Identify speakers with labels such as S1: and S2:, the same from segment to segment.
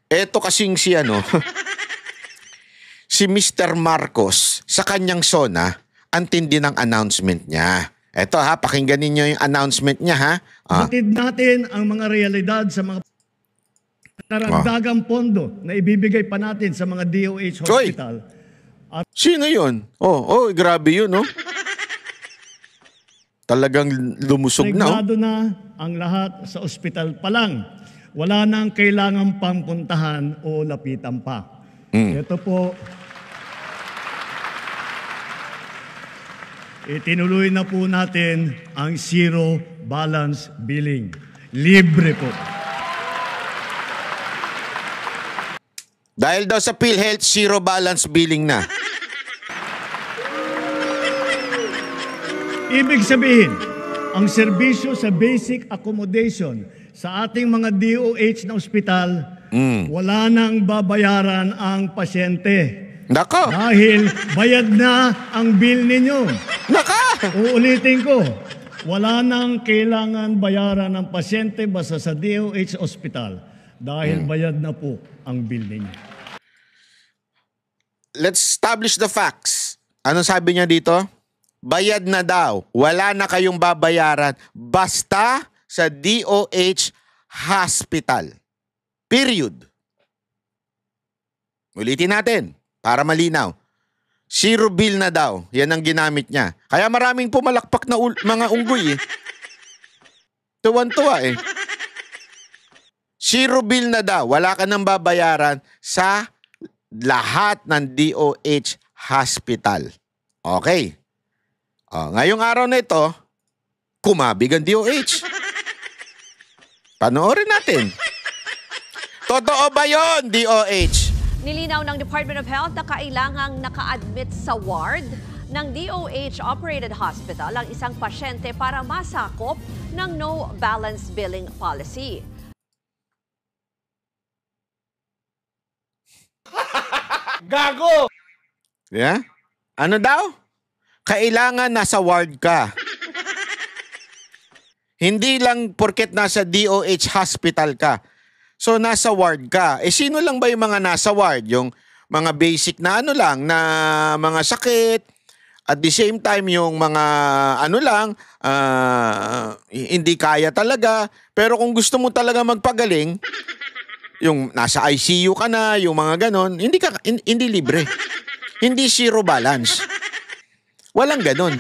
S1: Eto kasing si ano, si Mr. Marcos sa kanyang SONA, ang tindi ng announcement niya. Eto ha, pakinggan ninyo yung announcement niya ha.
S2: Hatid natin ang mga realidad sa mga karagdagang pondo na ibibigay pa natin sa mga DOH hospital.
S1: Sino yun? Grabe yun, no? Talagang lumusog na.
S2: Reglado na ang lahat sa ospital pa lang. Wala nang kailangan pang puntahan o lapitan pa. Ito po, itinuloy na po natin ang zero balance billing. Libre po.
S1: Dahil daw sa PhilHealth, zero balance billing na.
S2: Ibig sabihin, ang serbisyo sa basic accommodation sa ating mga DOH na ospital, wala nang babayaran ang pasyente.
S1: Nako!
S2: Dahil bayad na ang bill ninyo.
S1: Naka!
S2: Uulitin ko, wala nang kailangan bayaran ng pasyente basta sa DOH hospital dahil bayad na po ang bill ninyo.
S1: Let's establish the facts. Ano sabi niya dito? Bayad na daw. Wala na kayong babayaran basta sa DOH hospital. Period. Ulitin natin para malinaw. Zero bill na daw. Yan ang ginamit niya. Kaya maraming pumalakpak na mga unggoy eh. Tuwan-tuwa eh. Zero bill na daw. Wala ka nang babayaran sa lahat ng DOH hospital. Okay. Ngayong araw na ito, kumabig ang DOH. Panoorin natin. Totoo ba yun, DOH?
S3: Nilinaw ng Department of Health na kailangang naka-admit sa ward ng DOH-operated hospital ang isang pasyente para masakop ng no balance billing policy.
S1: Gago! Yeah? Ano daw? Kailangan nasa ward ka. Hindi lang porket nasa DOH hospital ka. So nasa ward ka. Sino lang ba yung mga nasa ward? Yung mga basic na ano lang, na mga sakit. At the same time yung mga ano lang, hindi kaya talaga. Pero kung gusto mo talaga magpagaling, yung nasa ICU ka na, yung mga ganon, hindi libre. Hindi zero balance. Walang ganon.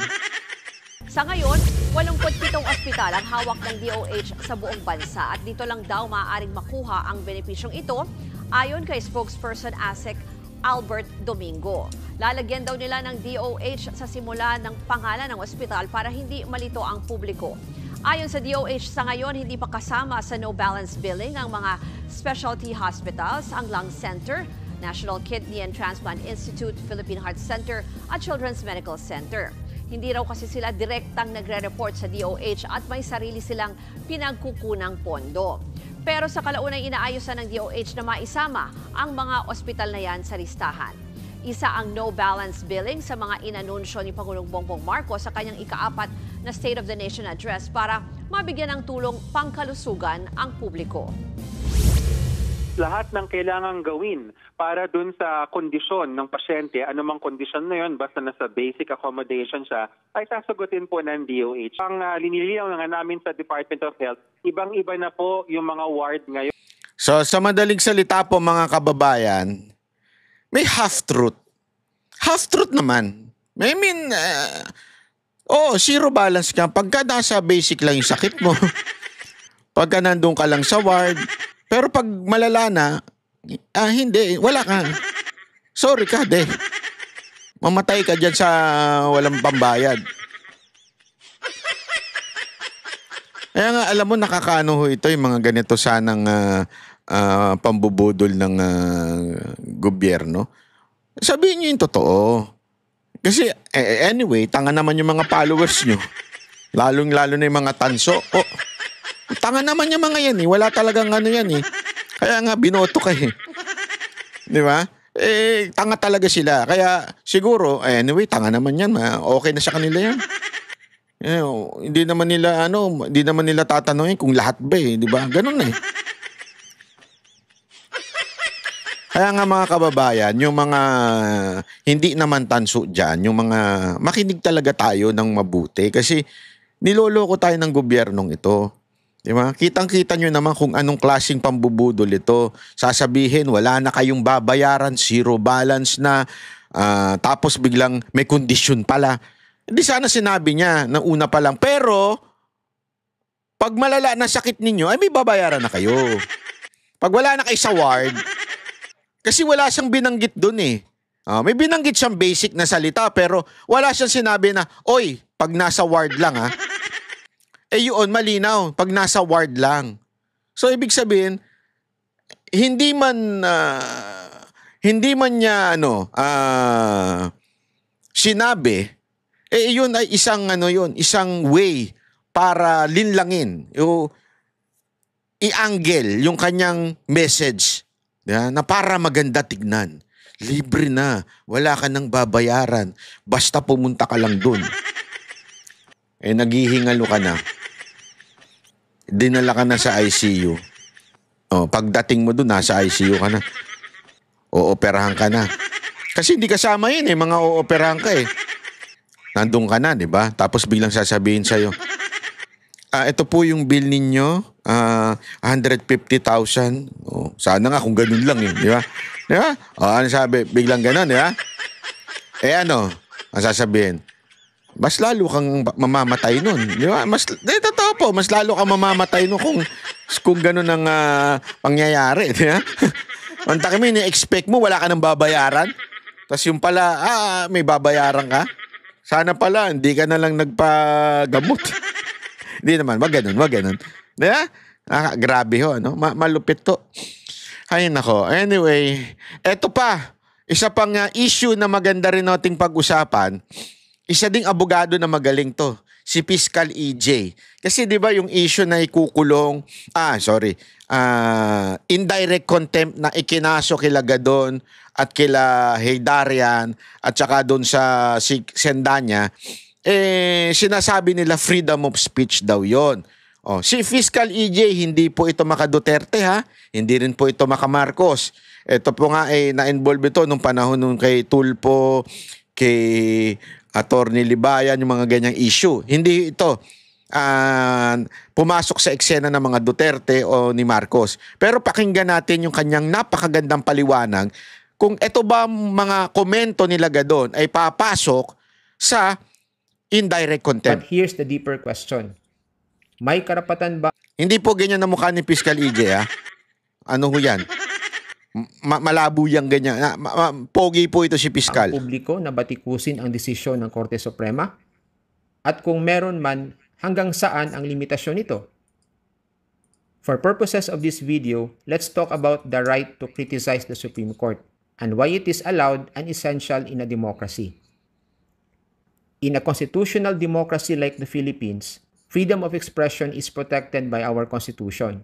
S3: Sa ngayon, 87 ospital ang hawak ng DOH sa buong bansa at dito lang daw maaaring makuha ang benepisyong ito ayon kay spokesperson ASEC Albert Domingo. Lalagyan daw nila ng DOH sa simula ng pangalan ng ospital para hindi malito ang publiko. Ayon sa DOH, sa ngayon hindi pa kasama sa no balance billing ang mga specialty hospitals, ang Lung Center, National Kidney and Transplant Institute, Philippine Heart Center at Children's Medical Center. Hindi raw kasi sila direktang nagre-report sa DOH at may sarili silang pinagkukunang pondo. Pero sa kalaunan inaayusan ng DOH na maisama ang mga ospital na yan sa listahan. Isa ang no balance billing sa mga inanunsyo ni Pangulong Bongbong Marcos sa kanyang ika-4 na State of the Nation Address para mabigyan ng tulong pangkalusugan ang publiko.
S4: Lahat ng kailangang gawin para dun sa kondisyon ng pasyente, anumang kondisyon na yun, basta nasa basic accommodation siya, ay sasagutin po ng DOH. Ang liniliyaw nga namin sa Department of Health, ibang-iba na po yung mga ward ngayon.
S1: So sa madaling salita po mga kababayan, may half-truth. Half-truth naman. I mean, zero balance ka. Pagka nasa basic lang yung sakit mo, pagka nandun ka lang sa ward, pero pag malala na, hindi, wala ka. Sorry ka, de. Mamatay ka dyan sa walang pambayad. Kaya nga, alam mo, nakakano ho ito, yung mga ganito sanang pambubudol ng gobyerno. Sabihin nyo yung totoo. Kasi, anyway, tanga naman yung mga followers nyo. Lalong-lalo na yung mga tanso. Tanga naman yung mga yan eh. Wala talagang ano yan eh. Kaya nga binoto ka eh. Di ba? Tanga talaga sila. Kaya siguro, anyway, tanga naman yan. Okay na sa kanila yan. Hindi naman nila tatanungin kung lahat ba eh. Di ba? Ganun eh. Kaya nga mga kababayan, yung mga hindi naman tanso dyan, yung mga makinig talaga tayo ng mabuti kasi niloloko tayo ng gobyernong ito. Diba? Kitang-kita nyo naman kung anong klaseng pambubudol ito. Sasabihin, wala na kayong babayaran, zero balance na, tapos biglang may kondisyon pala. Hindi sana sinabi niya na una pa lang. Pero, pag malala na sakit ninyo, ay may babayaran na kayo. Pag wala na kayo sa ward, kasi wala siyang binanggit dun eh. May binanggit siyang basic na salita pero wala siyang sinabi na, oy, pag nasa ward lang ha. Yun, malinaw. Pag nasa ward lang. So, ibig sabihin, hindi man niya, sinabi, yun ay isang way para linlangin, i-angle yung kanyang message. Na para maganda tignan. Libre na. Wala ka nang babayaran. Basta pumunta ka lang dun. Naghihingalo ka na. Dinala ka na sa ICU. Pagdating mo dun, nasa ICU ka na. Ooperahan ka na. Kasi hindi kasama yun mga ooperahan ka Nandun ka na, di ba? Tapos biglang sasabihin sa'yo, ito po yung bill ninyo, 150,000. Sana nga kung ganun lang di ba? Di ba? Ano sabi? Biglang ganun, di ba? Ang sasabihin, mas lalo kang mamamatay nun. Di ba? Totoo po, mas lalo kang mamamatay nun kung ganun ang pangyayari. Di ba? Ang takimi, ni-expect mo, wala ka nang babayaran. Tapos yung pala, may babayaran ka. Sana pala, hindi ka na lang nagpagamot. Hindi naman, wag ganun. Diba? Grabe ho, malupit to. Ay nako. Anyway, eto pa. Isa pang issue na maganda rin nating pag-usapan. Isa ding abogado na magaling to. Si Fiscal EJ. Kasi di ba yung issue na ikukulong, indirect contempt na ikinaso kila Gadon at kila Heydarian at saka doon sa Sendanya, sinasabi nila freedom of speech daw yon. Si Fiscal EJ, hindi po ito maka Duterte ha, hindi rin po ito maka Marcos. Ito po nga na-involve ito nung panahon nung kay Tulfo, kay Attorney Libayan, yung mga ganyang issue. Hindi ito pumasok sa eksena ng mga Duterte o ni Marcos. Pero pakinggan natin yung kanyang napakagandang paliwanag kung ito ba mga komento nila Gadon ay papasok sa indirect contempt.
S5: But here's the deeper question. May karapatan ba?
S1: Hindi po ganyan na mukha ni Fiscal EJ ha. Ano ho yan? Malabo yang ganyan. Pogi po ito si Fiscal.
S5: Ang publiko na batikusin ang desisyon ng Korte Suprema? At kung meron man, hanggang saan ang limitasyon nito? For purposes of this video, let's talk about the right to criticize the Supreme Court and why it is allowed and essential in a democracy. In a constitutional democracy like the Philippines, freedom of expression is protected by our Constitution.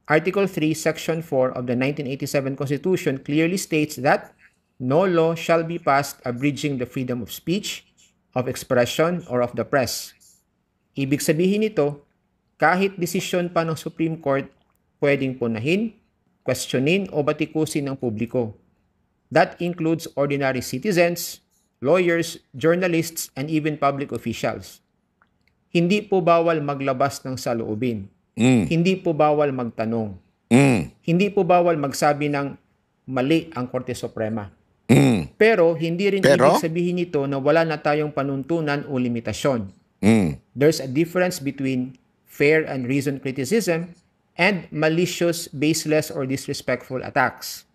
S5: Article 3, Section 4 of the 1987 Constitution clearly states that no law shall be passed abridging the freedom of speech, of expression, or of the press. Ibig sabihin nito, kahit desisyon pa ng Supreme Court, pwedeng punahin, questionin o batikusin ng publiko. That includes ordinary citizens, lawyers, journalists, and even public officials. Hindi po bawal maglabas ng saloobin. Hindi po bawal magtanong. Hindi po bawal magsabi ng mali ang Korte Suprema. Pero hindi rin ibig sabihin nito na wala na tayong panuntunan o limitasyon. There's a difference between fair and reasoned criticism and malicious, baseless, or disrespectful attacks.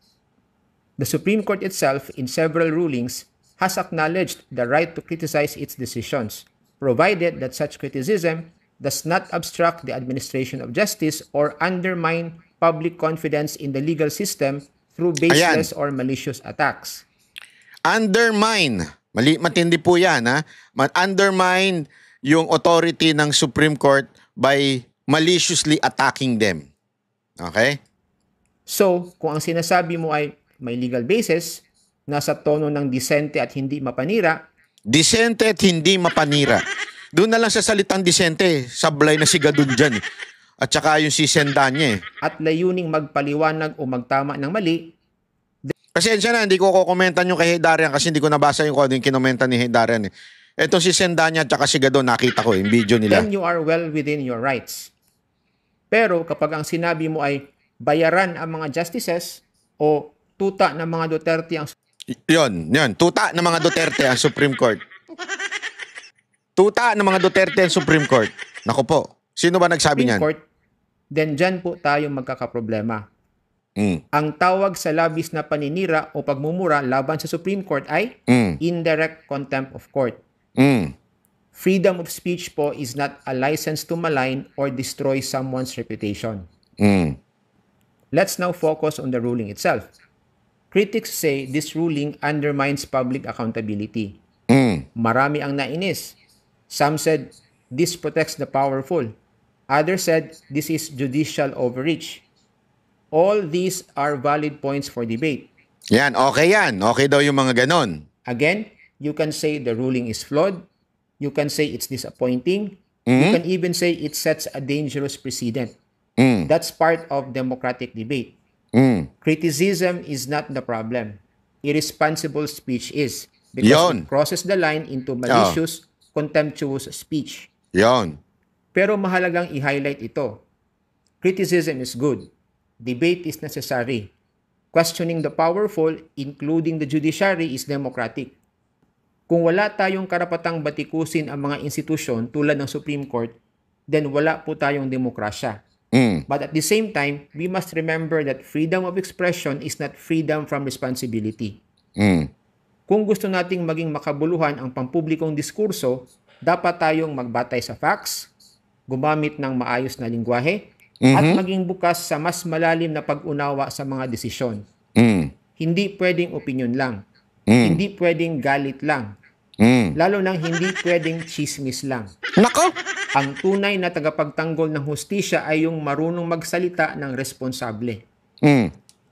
S5: The Supreme Court itself, in several rulings, has acknowledged the right to criticize its decisions, provided that such criticism does not obstruct the administration of justice or undermine public confidence in the legal system through baseless or malicious attacks.
S1: Undermine. Matindi po yan ha. Undermine yung authority ng Supreme Court by maliciously attacking them. Okay?
S5: So, kung ang sinasabi mo ay may legal basis, nasa tono ng disente at hindi mapanira.
S1: Disente at hindi mapanira. Doon na lang sa salitang disente, sablay na si Gadon dyan. At saka yung si Sendanya.
S5: At layuning magpaliwanag o magtama ng mali,
S1: Pasensya na, hindi ko kukomentan yung kay Darian kasi hindi ko nabasa yung kung ano yung kinomenta ni Darian. Etong si Sendanya at saka si Gadon, nakita ko yung video nila.
S5: Then you are well within your rights. Pero kapag ang sinabi mo ay bayaran ang mga justices o tuta ng mga Duterte ang
S1: Yun. Tuta ng mga Duterte ang Supreme Court. Tuta ng mga Duterte ang Supreme Court. Naku po. Sino ba nagsabi niyan?
S5: Court, then dyan po tayo magkakaproblema. Ang tawag sa labis na paninira o pagmumura laban sa Supreme Court ay indirect contempt of court. Freedom of speech po is not a license to malign or destroy someone's reputation. Let's now focus on the ruling itself. Critics say this ruling undermines public accountability. Marami ang nainis. Some said this protects the powerful. Others said this is judicial overreach. All these are valid points for debate.
S1: Yan. Okay daw yung mga ganon.
S5: Again, you can say the ruling is flawed. You can say it's disappointing. You can even say it sets a dangerous precedent. That's part of democratic debate. Criticism is not the problem. Irresponsible speech is. Because it crosses the line into malicious, contemptuous speech.
S1: Yon.
S5: Pero mahalagang i-highlight ito. Criticism is good. Debate is necessary. Questioning the powerful, including the judiciary, is democratic. Kung wala tayong karapatang batikusin ang mga institusyon tulad ng Supreme Court, then wala po tayong demokrasya. But at the same time, we must remember that freedom of expression is not freedom from responsibility. Kung gusto nating maging makabuluhan ang pampublikong diskurso, dapat tayong magbatay sa facts, gumamit ng maayos na lingwahe, at maging bukas sa mas malalim na pag-unawa sa mga desisyon. Hindi pwedeng opinion lang. Hindi pwedeng galit lang. Lalo nang hindi pwedeng chismis lang.
S1: Nako!
S5: Ang tunay na tagapagtanggol ng hustisya ay yung marunong magsalita ng responsable.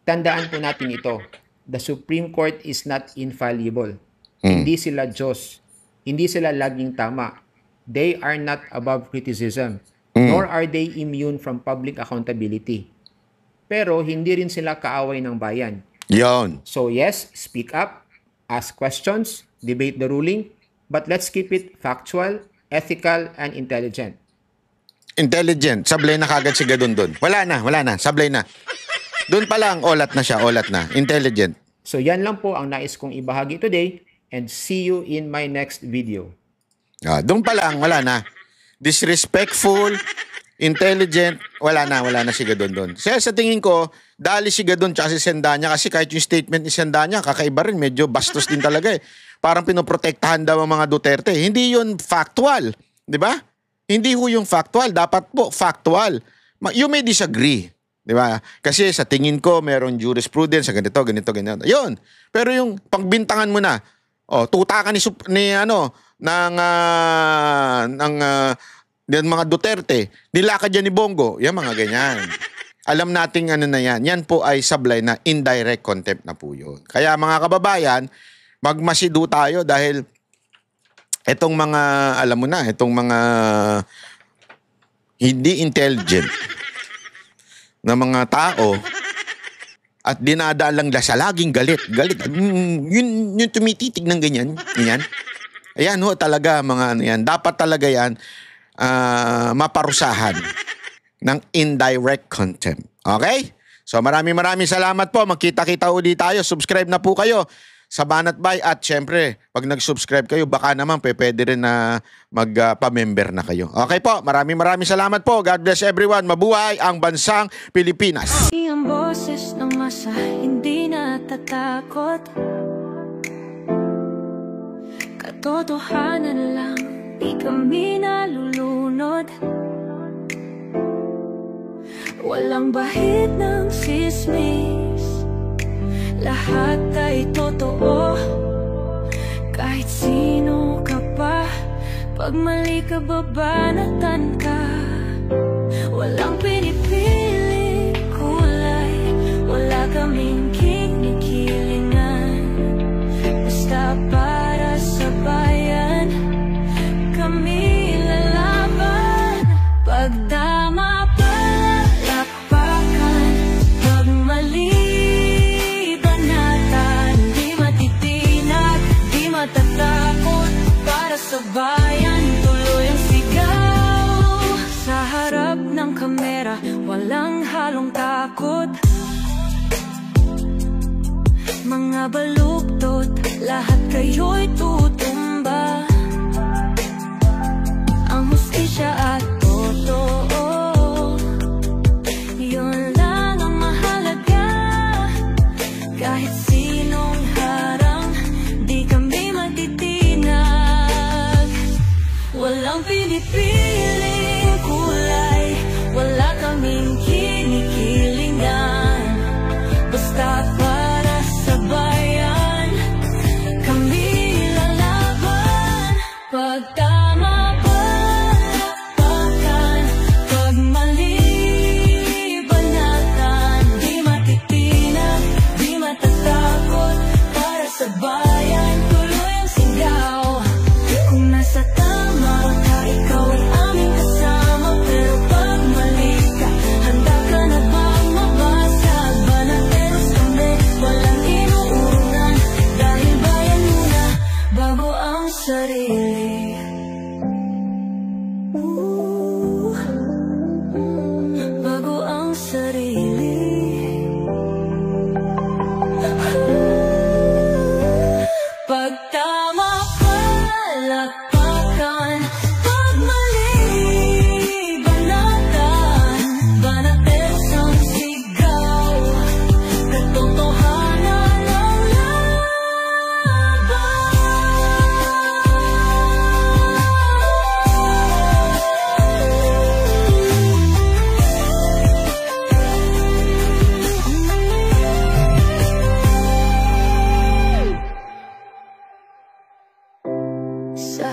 S5: Tandaan po natin ito. The Supreme Court is not infallible. Hindi sila Diyos. Hindi sila laging tama. They are not above criticism. Nor are they immune from public accountability. Pero hindi rin sila kaaway ng bayan.
S1: Yon.
S5: So yes, speak up, ask questions, debate the ruling, but let's keep it factual, ethical, and intelligent.
S1: Intelligent. Sablay na kagad si Gadon doon. Wala na. Sablay na. Doon pa lang, olat na siya. Intelligent.
S5: So yan lang po ang nais kong ibahagi today, and see you in my next video.
S1: Doon pa lang, wala na. Disrespectful, intelligent, wala na si Gadon doon. Sa tingin ko, dali si Gadon tsaka si Sendanya kasi kahit yung statement ni Sendanya, kakaiba rin, medyo bastos din talaga eh. Parang pinoprotektahan daw ang mga Duterte. Hindi yun factual, di ba? Hindi ho yung factual, dapat po factual. You may disagree, di ba? Kasi sa tingin ko, meron jurisprudence sa ganito. Yun. Pero yung pagbintangan mo na, tuta ka ng mga Duterte, nilakad yan ni Bongo, yan mga ganyan. Alam nating ano na yan. Yan po ay sablay na indirect contempt na po yun. Kaya mga kababayan, magmasido tayo dahil itong mga, alam mo na, itong mga hindi intelligent na mga tao at dinadalang sa laging galit. Yun tumititig ng ganyan. Ayan ho talaga mga ano yan. Dapat talaga yan maparusahan ng indirect contempt. Okay? So maraming salamat po. Magkita-kita ulit tayo. Subscribe na po kayo sa Banat Bay. At syempre, pag nag-subscribe kayo, baka naman pwede rin na magpa-member na kayo. Okay po. Maraming salamat po. God bless everyone. Mabuhay ang bansang Pilipinas.
S6: Ang boses ng masa, hindi natatakot. Katotohanan lang, di kami nalulunod. Walang bahid ng sismis, lahat ay totoo. Kahit sino ka pa, pag mali ka babanatan ka. Walang pinipili kulay, wala kaming kinikilingan. Basta para sa bayan, kami lalaban. Pagtama palakpakan, pag mali banata. mabaluktot, lahat kayo'y tutumba. Ang hustisya at totoo, yun lang ang mahalaga. Kahit sinong harang, di kami matitinag. Walang pinipiling kulay, wala kaming kinikilingan. Basta para sa bayan, kami lalaban. Pag tama palakpakan, pag mali banatan. Di matitinag, di matatakot, para sa bayan tuloy ang sigaw. Kung nasa tama ka, ikaw ay aming kasama. Pero pag mali ka, handa ka na bang mabasag? Banateros kami, walang inuunan, dahil bayan muna bago ang sarili. Bago ang sarili. Pag tama palakpakan, pag mali banatan. Banateros ang sigaw, katotohanan ang laban. Sa